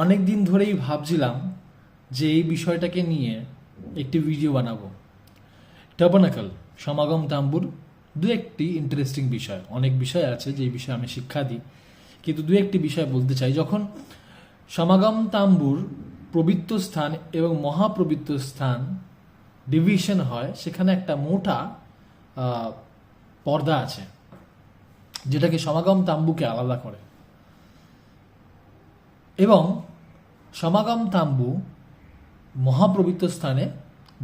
অনেক দিন ধরেই ভাবছিলাম যে এই বিষয়টাকে নিয়ে একটি ভিডিও বানাবো। টাবারনাকল সমাগম তাম্বুর দু একটি ইন্টারেস্টিং বিষয়, অনেক বিষয় আছে যে বিষয়ে আমি শিক্ষা দিই, কিন্তু দু একটি বিষয় বলতে চাই। যখন সমাগম তাম্বুর পবিত্র স্থান এবং মহাপবিত্র স্থান ডিভিশন হয়, সেখানে একটা মোটা পর্দা আছে যেটাকে সমাগম তাম্বুকে আলাদা করে, এবং সমাগম তাম্বু মহাপবিত্র স্থানে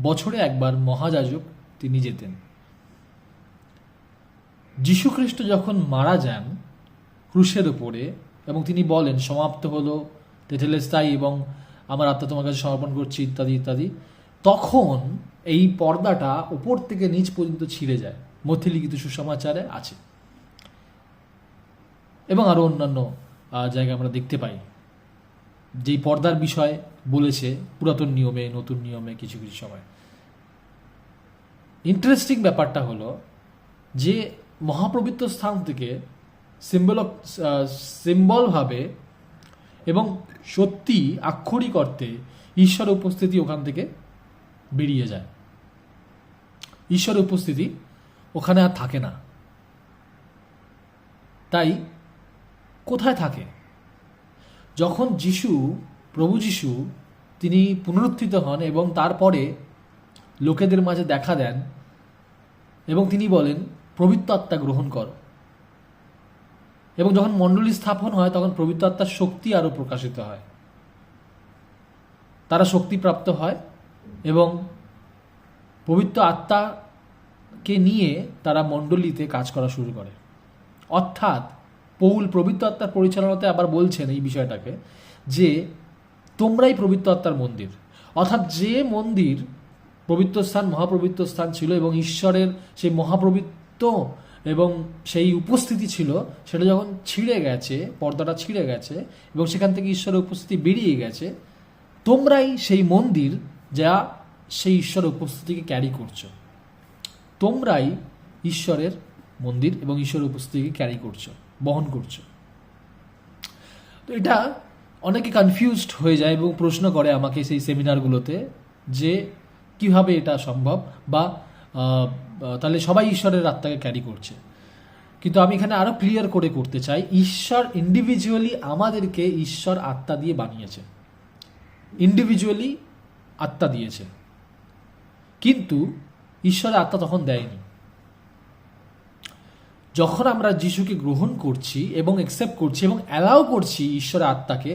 বছরে একবার মহাযাজক তিনি যেতেন। যীশুখ্রিস্ট যখন মারা যান ক্রুশের উপরে এবং তিনি বলেন সমাপ্ত হলো, তেটেলেস্তাই, এবং আমার আত্মা তোমার কাছে সমর্পণ করছি, ইত্যাদি ইত্যাদি, তখন এই পর্দাটা উপর থেকে নিচ পর্যন্ত ছিঁড়ে যায়। মধ্যে লিখিত সুসমাচারে আছে এবং আরও অন্যান্য জায়গায় আমরা দেখতে পাই যেই পর্দার বিষয় বলেছে পুরাতন নিয়মে, নতুন নিয়মে কিছু কিছু সময়। ইন্টারেস্টিং ব্যাপারটা হলো যে মহাপবিত্র স্থান থেকে সিম্বলভাবে এবং সত্যি আক্ষরিক অর্থে ঈশ্বরের উপস্থিতি ওখান থেকে বেরিয়ে যায়। ঈশ্বরের উপস্থিতি ওখানে আর থাকে না। তাই কোথায় থাকে? যখন প্রভু যিশু তিনি পুনরুত্থিত হন এবং তারপরে লোকেদের মাঝে দেখা দেন এবং তিনি বলেন পবিত্র আত্মা গ্রহণ করো, এবং যখন মণ্ডলী স্থাপন হয় তখন পবিত্র আত্মার শক্তি আরো প্রকাশিত হয়, তারা শক্তিপ্রাপ্ত হয় এবং পবিত্র আত্মাকে নিয়ে তারা মণ্ডলীতে কাজ করা শুরু করে। অর্থাৎ পৌল পবিত্র আত্মার পরিচালনাতে আবার বলছেন এই বিষয়টাকে যে তোমরাই পবিত্র আত্মার মন্দির। অর্থাৎ যে মন্দির পবিত্র স্থান, মহাপবিত্র স্থান ছিল এবং ঈশ্বরের সেই মহাপবিত্র এবং সেই উপস্থিতি ছিল, সেটা যখন ছিঁড়ে গেছে, পর্দাটা ছিঁড়ে গেছে এবং সেখান থেকে ঈশ্বরের উপস্থিতি বেরিয়ে গেছে, তোমরাই সেই মন্দির যা সেই ঈশ্বরের উপস্থিতিকে ক্যারি করছো। তোমরাই ঈশ্বরের মন্দির এবং ঈশ্বরের উপস্থিতিকে ক্যারি করছো, বহন করছো। তো এটা অনেকে কনফিউজড হয়ে যায় এবং প্রশ্ন করে আমাকে সেই সেমিনারগুলোতে যে কিভাবে এটা সম্ভব, বা তাহলে সবাই ঈশ্বরের আত্মাকে ক্যারি করছে। কিন্তু আমি এখানে আরো ক্লিয়ার করে করতে চাই, ঈশ্বর ইন্ডিভিজুয়ালি আমাদেরকে ঈশ্বর আত্মা দিয়ে বানিয়েছে, ইন্ডিভিজুয়ালি আত্মা দিয়েছে, কিন্তু ঈশ্বরের আত্মা তখন দেয়নি। যখন আমরা যিশুকে গ্রহণ করছি এবং অ্যাকসেপ্ট করছি এবং অ্যালাউ করছি ঈশ্বরের আত্মাকে,